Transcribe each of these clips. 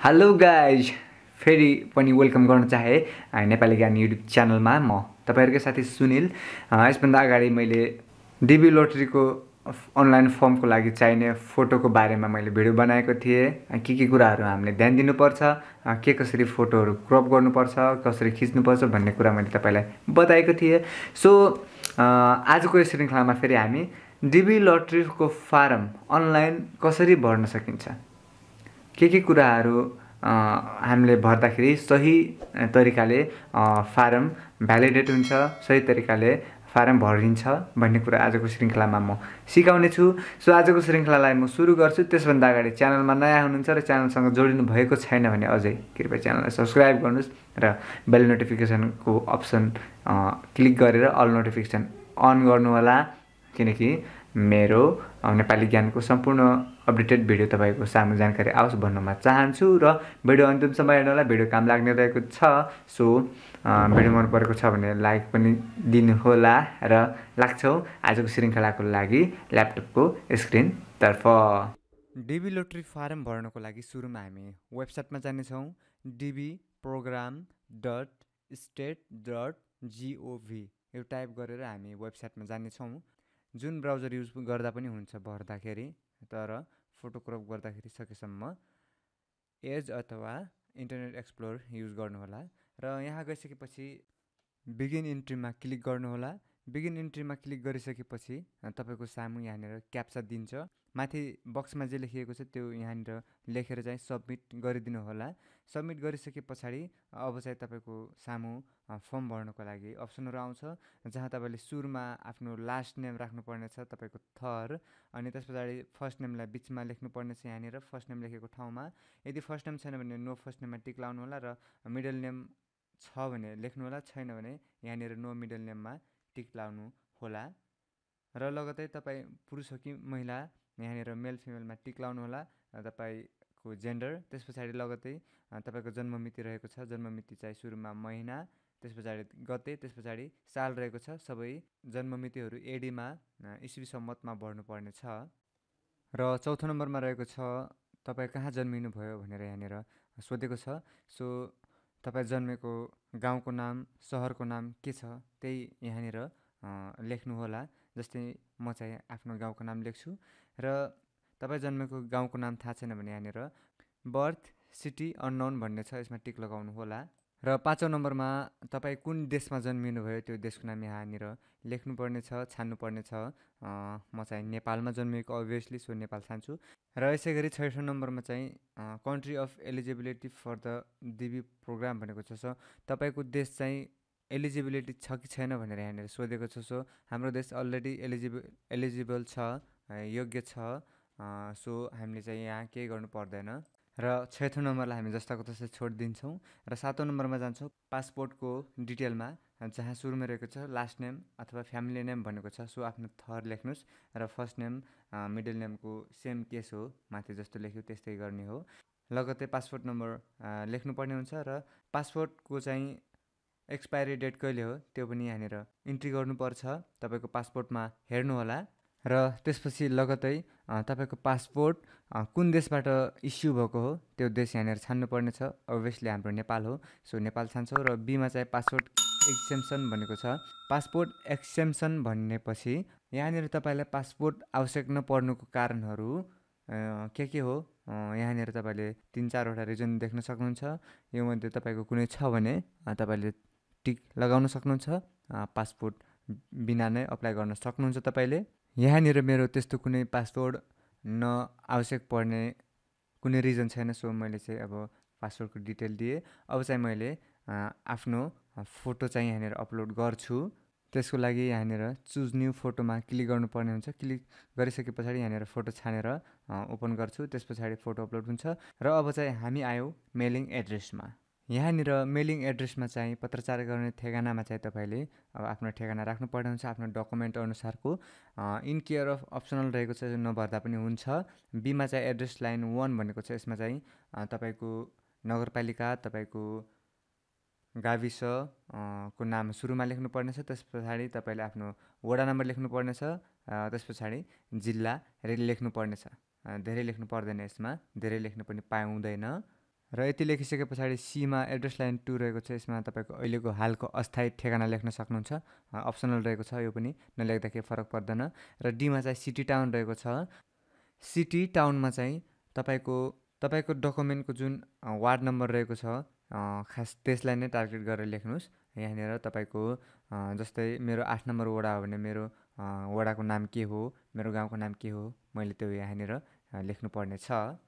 Hello guys फेरि पनि welcome गर्न चाहे नेपाली ज्ञान युट्युब च्यानलमा म तपाईँहरूकै साथी सुनिल। यसभन्दा अगाडि मैले डिबी लोटरीको अनलाइन फर्मको लागि चाहिने फोटोको बारेमा मैले भिडियो बनाएको थिएँ। के कुराहरू हामीले ध्यान दिनुपर्छ, कसरी फोटोहरू क्रप गर्नुपर्छ, कसरी खिच्नुपर्छ भन्ने कुरा मैले तपाईँलाई बताएको थिएँ। सो आजको यो श्रृङ्खलामा फेरि हामी डिबी लोटरीको फारम अनलाइन कसरी भर्न सकिन्छ, के कुराहरू हामीले भर्दाखेरि सही तरिकाले फारम भ्यालिडेट हुन्छ, सही तरिकाले फारम भरिन्छ भन्ने कुरा आजको श्रृङ्खलामा म सिकाउने छु। सो आजको श्रृङ्खलालाई म सुरु गर्छु। त्यसभन्दा अगाडि च्यानलमा नयाँ हुनुहुन्छ र च्यानलसँग जोडिनु भएको छैन भने अझै कृपया च्यानललाई सब्सक्राइब गर्नुहोस् र बेल नोटिफिकेसनको अप्सन क्लिक गरेर अल नोटिफिकेसन अन गर्नुहोला, किनकि मेरो नेपाली ज्ञानको सम्पूर्ण अपडेटेड भिडियो तपाईँको सामु जानकारी आओस् भन्न म चाहन्छु। र भिडियो अन्तिमसम्म हेर्नुहोला, भिडियो काम लाग्ने रहेको छ। सो भिडियो मन परेको छ भने लाइक पनि दिनुहोला र लाग्छौँ आजको श्रृङ्खलाको लागि ल्यापटपको स्क्रिनतर्फ। डिबी लोटरी फारम भर्नको लागि सुरुमा हामी वेबसाइटमा जानेछौँ dbprogram.state.gov यो टाइप गरेर हामी वेबसाइटमा जानेछौँ। जुन ब्राउजर युज गर्दा पनि हुन्छ भर्दाखेरि, तर फोटो क्रप गर्दाखेरि सकेसम्म एज अथवा इन्टरनेट एक्सप्लोर युज गर्नुहोला। र यहाँ गइसकेपछि बिगिन इन्ट्रीमा क्लिक गर्नुहोला। बिगिन इन्ट्रीमा क्लिक गरिसकेपछि तपाईँको सामु यहाँनिर क्याप्चा दिन्छ। माथि बक्समा जे लेखिएको छ त्यो यहाँनिर लेखेर चाहिँ सबमिट गरिदिनु होला। सबमिट गरिसके पछाडि अब चाहिँ तपाईँको सामु फर्म भर्नको लागि अप्सनहरू आउँछ, जहाँ तपाईँले सुरुमा आफ्नो लास्ट नेम राख्नुपर्ने छ, तपाईँको थर, अनि त्यस पछाडि फर्स्ट नेमलाई बिचमा लेख्नुपर्ने छ यहाँनिर फर्स्ट नेम लेखेको ठाउँमा। यदि फर्स्ट नेम छैन भने नो फर्स्ट नेममा टिक लाउनु होला, र मिडल नेम छ भने लेख्नु होला, छैन भने यहाँनिर नो मिडल नेममा टिक लाउनु होला। र लगतै तपाईँ पुरुष हो कि महिला यहाँनिर मेल फिमेलमा टिक लाउनु होला, तपाईँको जेन्डर, त्यस पछाडि लगतै तपाईँको जन्ममिति रहेको छ, जन्ममिति चाहिँ सुरुमा महिना, त्यस पछाडि गते, त्यस पछाडि साल रहेको छ। सबै जन्ममितिहरू एडीमा इस्वी सम्मतमा भर्नुपर्ने छ। र चौथो नम्बरमा रहेको छ तपाईँ कहाँ जन्मिनु भयो भनेर यहाँनिर सोधेको छ। सो तपाईँ जन्मेको गाउँको नाम, सहरको नाम के छ त्यही यहाँनिर लेख्नु होला। जस्तै म चाहिँ आफ्नो गाउँको नाम लेख्छु, र तपाईँ जन्मेको गाउँको नाम थाहा छैन भने यहाँनिर बर्थ सिटी अननोन भन्ने छ, यसमा टिक लगाउनु होला। र पाँचौँ नम्बरमा तपाईँ कुन देशमा जन्मिनु भयो त्यो देशको नाम यहाँनिर लेख्नुपर्ने छ, छान्नुपर्ने छ। म चाहिँ नेपालमा जन्मिएको अभियसली, सो नेपाल छान्छु। र यसै गरी छैठौँ नम्बरमा चाहिँ country of eligibility for the DB programme भनेको छ। सो तपाईँको देश चाहिँ एलिजिबिलिटी छ कि छैन भनेर यहाँनिर सोधेको छ। सो हाम्रो देश अलरेडी एलिजिबल छ, योग्य छ। सो हामीले चाहिँ यहाँ केही गर्नु पर्दैन। र छैठौँ नम्बरलाई हामी जस्ताको तस्तै छोडिदिन्छौँ। र सातौँ नम्बरमा जान्छौँ पासपोर्टको डिटेलमा, जहाँ सुरुमा रहेको छ लास्ट नेम अथवा फ्यामिली नेम भनेको छ। सो आफ्नो थर लेख्नुहोस्, र फर्स्ट नेम मिडल नेमको सेम केस हो, माथि जस्तो लेख्यो त्यस्तै गर्ने हो। लगतै पासपोर्ट नम्बर लेख्नुपर्ने हुन्छ, र पासपोर्टको चाहिँ एक्सपायरी डेट कहिले हो त्यो पनि यहाँनिर इन्ट्री गर्नुपर्छ। तपाईँको पासपोर्टमा हेर्नु होला। र त्यसपछि लगतै तपाईँको पासपोर्ट कुन देशबाट इस्यु भएको हो त्यो देश यहाँनिर छान्नुपर्ने छ। अभियसली हाम्रो नेपाल हो, सो नेपाल छान्छौँ। र बीमा चाहिँ पासपोर्ट एक्सेम्सन भनेको छ। पासपोर्ट एक्सेम्सन भनेपछि यहाँनिर तपाईँलाई पासपोर्ट आवश्यक नपर्नुको कारणहरू के हो, यहाँनिर तपाईँले 3-4वटा रिजन देख्न सक्नुहुन्छ। यो मध्ये तपाईँको कुनै छ भने तपाईँले टिक लगाउन सक्नुहुन्छ, पासपोर्ट बिना नै अप्लाई गर्न सक्नुहुन्छ तपाईँले। यहाँनिर मेरो त्यस्तो कुनै पासपोर्ट आवश्यक पर्ने कुनै रिजन छैन, सो मैले चाहिँ अब पासपोर्टको डिटेल दिएँ। अब चाहिँ मैले आफ्नो फोटो चाहिँ यहाँनिर अपलोड गर्छु। त्यसको लागि यहाँनिर चुज न्यू फोटोमा क्लिक गर्नुपर्ने हुन्छ। क्लिक गरिसके पछाडि यहाँनिर फोटो छानेर ओपन गर्छु, त्यस पछाडि फोटो अपलोड हुन्छ। र अब चाहिँ हामी आयौँ मेलिङ एड्रेसमा। यहाँनिर मेलिङ एड्रेसमा चाहिँ पत्रचार गर्ने ठेगानामा चाहिँ तपाईँले अब आफ्नो ठेगाना राख्नुपर्ने हुन्छ आफ्नो डकुमेन्ट अनुसारको। इन केयर अफ अप्सनल रहेको छ, नभर्दा पनि हुन्छ। बीमा चाहिँ एड्रेस लाइन 1 भनेको छ, यसमा चाहिँ तपाईँको नगरपालिका, तपाईँको गाविस को नाम सुरुमा लेख्नुपर्ने छ। त्यस पछाडि तपाईँले आफ्नो वडा नम्बर लेख्नुपर्ने छ, त्यस पछाडि जिल्ला लेख्नुपर्ने छ। धेरै लेख्नु पर्दैन, यसमा धेरै लेख्नु पनि पाउँदैन। र यति लेखिसके पछाडि सीमा एड्रेस लाइन 2 रहेको छ। यसमा तपाईँको अहिलेको हालको अस्थायी ठेगाना लेख्न सक्नुहुन्छ। अप्सनल रहेको छ, यो पनि नलेख्दा केही फरक पर्दैन। र डीमा चाहिँ सिटी टाउन रहेको छ। सिटी टाउनमा चाहिँ तपाईँको डकुमेन्टको जुन वार्ड नम्बर रहेको छ खास त्यसलाई नै टार्गेट गरेर लेख्नुहोस्। यहाँनिर तपाईँको जस्तै मेरो 8 नम्बर वडा हो भने मेरो वडाको नाम के हो, मेरो गाउँको नाम के हो, मैले त्यो यहाँनिर लेख्नुपर्ने छ।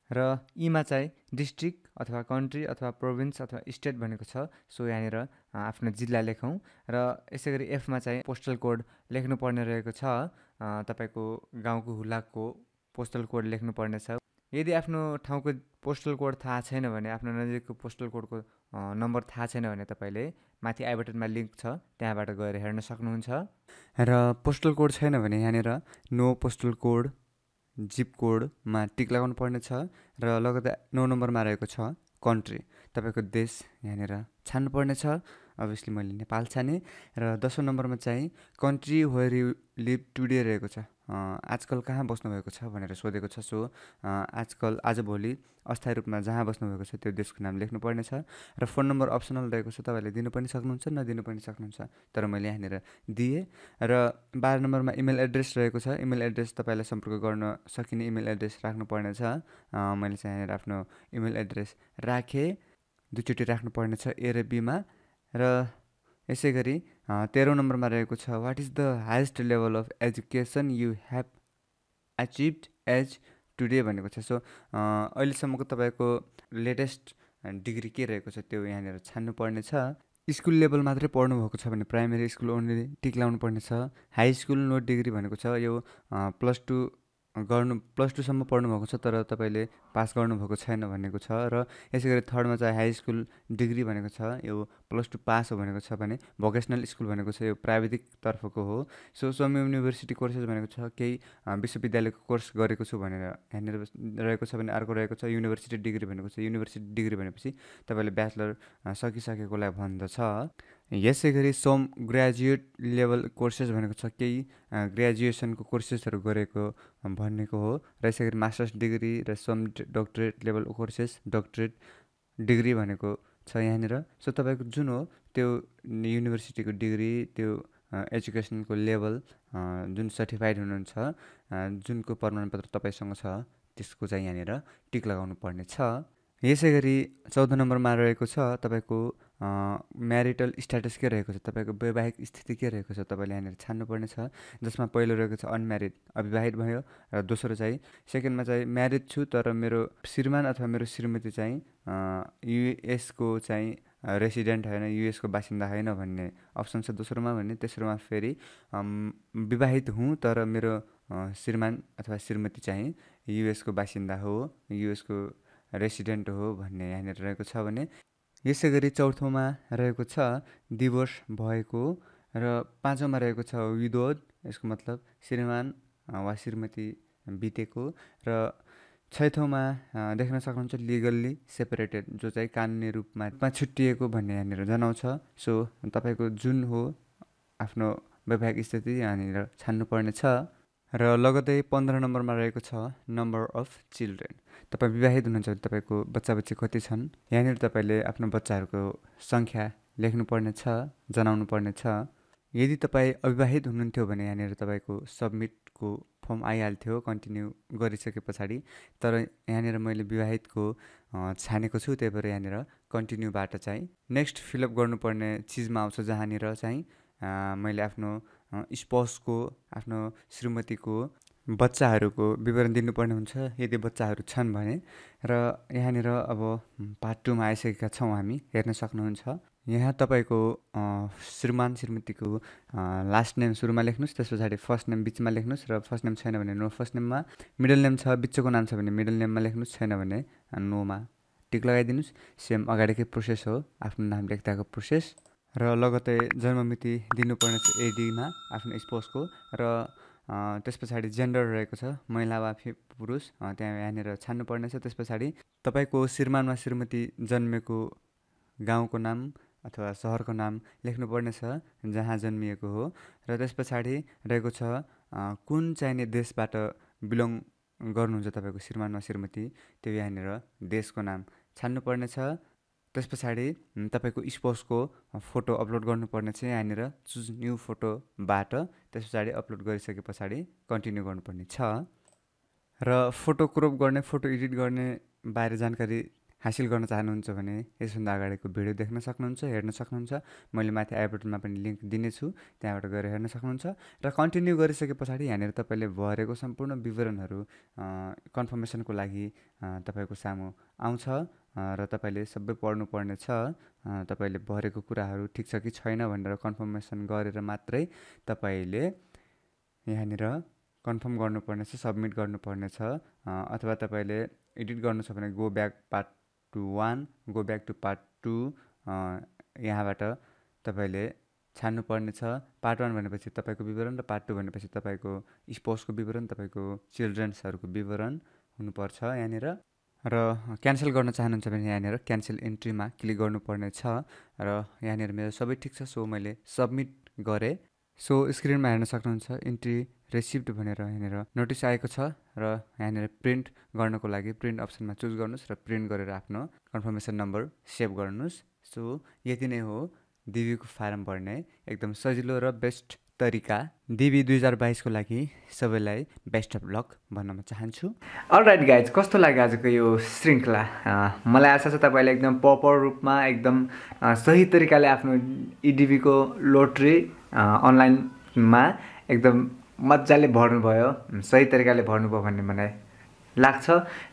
र ईमा चाहिँ डिस्ट्रिक्ट अथवा कन्ट्री अथवा प्रोभिन्स अथवा स्टेट भनेको छ, सो यहाँनिर आफ्नो जिल्ला लेखौँ। र यसै गरी एफमा चाहिँ पोस्टल कोड लेख्नुपर्ने रहेको छ। तपाईँको गाउँको हुलाकको पोस्टल कोड लेख्नुपर्ने छ। यदि आफ्नो ठाउँको पोस्टल कोड थाहा छैन भने, आफ्नो नजिकको पोस्टल कोडको नम्बर थाहा छैन भने तपाईँले माथि आई बटनमा लिङ्क छ, त्यहाँबाट गएर हेर्न सक्नुहुन्छ। र पोस्टल कोड छैन भने यहाँनिर नो पोस्टल कोड जिप कोडमा टिक लगाउनु पर्ने छ। र लगतै 9 नम्बरमा रहेको छ कन्ट्री, तपाईँको देश यहाँनिर छान्नुपर्ने छ। अभियसली मैले नेपाल छाने। र 10औं नम्बरमा चाहिँ country where you live today रहेको छ, आजकल कहाँ बस्नुभएको छ भनेर सोधेको छ। सो आजकल आजभोलि अस्थायी रूपमा जहाँ बस्नुभएको छ त्यो देशको नाम लेख्नुपर्ने छ। र फोन नम्बर अप्सनल रहेको छ, तपाईँले दिनु पनि सक्नुहुन्छ, नदिनु पनि सक्नुहुन्छ, तर मैले यहाँनिर दिएँ। र 12 नम्बरमा इमेल एड्रेस रहेको छ। इमेल एड्रेस तपाईँलाई सम्पर्क गर्न सकिने इमेल एड्रेस राख्नुपर्ने छ। मैले चाहिँ यहाँनिर आफ्नो इमेल एड्रेस राखेँ, दुईचोटि राख्नुपर्ने छ ए र बीमा। र यसै गरी 13औं नम्बरमा रहेको छ what is the highest level of education you have achieved as today भनेको छ। सो अहिलेसम्मको तपाईँको लेटेस्ट डिग्री के रहेको छ त्यो यहाँनिर छान्नुपर्ने छ। स्कुल लेभल मात्रै पढ्नुभएको छ भने प्राइमेरी स्कुल ओन्ली टिक लाउनु पर्ने छ। हाई स्कुल नो डिग्री भनेको छ, यो प्लस टू सम्म पढ्नुभएको छ तर तपाईँले पास गर्नुभएको छैन भनेको छ। र यसै गरी थर्डमा चाहिँ हाई स्कुल डिग्री भनेको छ, यो प्लस टू पास हो भनेको छ भने भोकेसनल स्कुल भनेको छ, यो प्राविधिक तर्फको हो। सो सम युनिभर्सिटी कोर्सेस भनेको छ, केही विश्वविद्यालयको कोर्स गरेको छु भनेर यहाँनिर रहेको छ भने अर्को रहेको छ युनिभर्सिटी डिग्री भनेको छ। युनिभर्सिटी डिग्री भनेपछि तपाईँले ब्याचलर सकिसकेकोलाई भन्दछ। यसै गरी सम ग्रेजुएट लेभल कोर्सेस भनेको छ, केही ग्रेजुएसनको कोर्सेसहरू गरेको भनेको हो। र यसै गरी मास्टर्स डिग्री र some doctorate level courses, doctorate degree भनेको छ यहाँनिर। सो तपाईँको जुन हो त्यो युनिभर्सिटीको डिग्री, त्यो एजुकेसनको लेभल जुन सर्टिफाइड हुनुहुन्छ, जुनको प्रमाणपत्र तपाईँसँग छ, त्यसको चाहिँ यहाँनिर टिक लगाउनु पर्ने छ। यसै गरी 14 नम्बरमा रहेको छ तपाईँको म्यारिटल स्ट्याटस के रहेको छ, तपाईँको वैवाहिक स्थिति के रहेको छ, तपाईँले यहाँनिर छान्नुपर्ने छ। जसमा पहिलो रहेको छ अनम्यारिड, अविवाहित भयो। र दोस्रो चाहिँ सेकेन्डमा चाहिँ म्यारिड छु तर मेरो श्रीमान अथवा मेरो श्रीमती चाहिँ युएसको चाहिँ रेसिडेन्ट होइन, युएसको बासिन्दा होइन भन्ने अप्सन छ दोस्रोमा भने। तेस्रोमा फेरि विवाहित हुँ तर मेरो श्रीमान अथवा श्रीमती चाहिँ युएसको बासिन्दा हो, युएसको रेसिडेन्ट हो भन्ने यहाँनिर रहेको छ भने। यसै गरी चौथोमा रहेको छ डिभोर्स भएको। र 5औँमा रहेको छ विधोड, यसको मतलब श्रीमान वा श्रीमती बितेको। र 6औँमा देख्न सक्नुहुन्छ लिगल्ली सेपरेटेड, जो चाहिँ कानुनी रूपमा छुट्टिएको भन्ने यहाँनिर जनाउँछ। सो तपाईँको जुन हो आफ्नो वैवाहिक स्थिति यहाँनिर छान्नुपर्ने छ। र लगतै 15 नम्बरमा रहेको छ नम्बर अफ चिल्ड्रेन। तपाईँ विवाहित हुनुहुन्छ भने तपाईँको बच्चा बच्ची कति छन्, यहाँनिर तपाईँले आफ्नो बच्चाहरूको सङ्ख्या लेख्नुपर्ने छ, जनाउनु पर्ने छ। यदि तपाईँ अविवाहित हुनुहुन्थ्यो भने यहाँनिर तपाईँको सब्मिटको फर्म आइहाल्थ्यो कन्टिन्यू गरिसके पछाडि, तर यहाँनिर मैले विवाहितको छानेको छु, त्यही भएर यहाँनिर कन्टिन्यूबाट चाहिँ नेक्स्ट फिलअप गर्नुपर्ने चिजमा आउँछ, जहाँनिर चाहिँ मैले आफ्नो स्पाउसको, आफ्नो श्रीमतीको बच्चाहरूको विवरण दिनुपर्ने हुन्छ यदि बच्चाहरू छन् भने। र यहाँनिर अब पार्ट 2मा आइसकेका छौँ हामी, हेर्न सक्नुहुन्छ। यहाँ तपाईँको श्रीमान श्रीमतीको लास्ट नेम सुरुमा लेख्नुहोस्, त्यस पछाडि फर्स्ट नेम बिचमा लेख्नुहोस्। र फर्स्ट नेम छैन भने नो फर्स्ट नेममा, मिडल नेम छ बिचको नाम छ भने मिडल नेममा लेख्नुहोस्, छैन भने नोमा टिक लगाइदिनुहोस्। सेम अगाडिकै प्रोसेस हो, आफ्नो नाम लेख्दाको प्रोसेस। र लगतै जन्ममिति दिनुपर्ने छ एडीमा आफ्नो स्पाउसको। र त्यस पछाडि जेन्डर रहेको छ, महिला वा पुरुष, त्यहाँ यहाँनिर छान्नुपर्ने छ। त्यस पछाडि तपाईँको श्रीमान वा श्रीमती जन्मेको गाउँको नाम अथवा सहरको नाम लेख्नुपर्ने छ जहाँ जन्मिएको हो। र त्यस पछाडि रहेको छ कुन चाहिने देशबाट बिलोङ गर्नुहुन्छ तपाईँको श्रीमान वा श्रीमती, त्यो यहाँनिर देशको नाम छान्नुपर्ने छ। त्यस पछाडि तपाईँको स्पाउसको फोटो अपलोड गर्नुपर्ने छ यहाँनिर चुज न्यू फोटोबाट। त्यस पछाडि अपलोड गरिसके पछाडि कन्टिन्यू गर्नुपर्ने छ। र फोटो क्रप गर्ने, फोटो एडिट गर्ने बारे जानकारी हासिल गर्न चाहनुहुन्छ भने यसभन्दा अगाडिको भिडियो देख्न सक्नुहुन्छ, हेर्न सक्नुहुन्छ। मैले माथि आई बटनमा पनि लिङ्क दिनेछु, त्यहाँबाट गएर हेर्न सक्नुहुन्छ। र कन्टिन्यू गरिसके पछाडि यहाँनिर तपाईँले भरेको सम्पूर्ण विवरणहरू कन्फर्मेसनको लागि तपाईँको सामु आउँछ र तपाईँले सबै पढ्नुपर्ने छ। तपाईँले भरेको कुराहरू ठिक छ कि छैन भनेर कन्फर्मेसन गरेर मात्रै तपाईँले यहाँनिर कन्फर्म गर्नुपर्ने छ, सबमिट गर्नुपर्ने छ। अथवा तपाईँले एडिट गर्नु छ भने go back part 1, go back to part 2 यहाँबाट तपाईँले छान्नुपर्ने छ। पार्ट 1 भनेपछि तपाईँको विवरण र पार्ट 2 भनेपछि तपाईँको स्पाउसको विवरण, तपाईँको चिल्ड्रेन्सहरूको विवरण हुनुपर्छ यहाँनिर। र क्यान्सल गर्न चाहनुहुन्छ भने यहाँनिर क्यान्सल एन्ट्रीमा क्लिक गर्नुपर्ने छ। र यहाँनिर मेरो सबै ठिक छ, सो मैले सबमिट गरेँ। सो स्क्रिनमा हेर्न सक्नुहुन्छ एन्ट्री रेसिप्ट भनेर यहाँनिर नोटिस आएको छ। र यहाँनिर प्रिन्ट गर्नको लागि प्रिन्ट अप्सनमा चुज गर्नुहोस् र प्रिन्ट गरेर आफ्नो कन्फर्मेसन नम्बर सेभ गर्नुहोस्। सो यति नै हो डिबीको फारम भर्ने एकदम सजिलो र बेस्ट तरिका। डिबी 2022 को लागि सबैलाई बेस्ट अफ लक भन्न म चाहन्छु। अलराइट गाइज, कस्तो लाग्यो आजको यो श्रृङ्खला? मलाई आशा छ तपाईँले एकदम प्रपर रूपमा एकदम सही तरिकाले आफ्नो इडिबीको लोटरी अनलाइनमा एकदम मजाले भर्नुभयो, सही तरिकाले भर्नुभयो भन्ने मलाई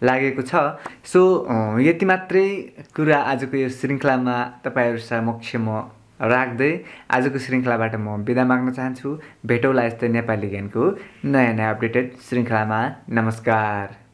लागेको छ। सो यति मात्रै कुरा आजको यो श्रृङ्खलामा तपाईँहरू समक्ष म राख्दै आजको श्रृङ्खलाबाट म बिदा माग्न चाहन्छु। भेटौँला यस्तै नेपाली ज्ञानको नयाँ अपडेटेड श्रृङ्खलामा। नमस्कार।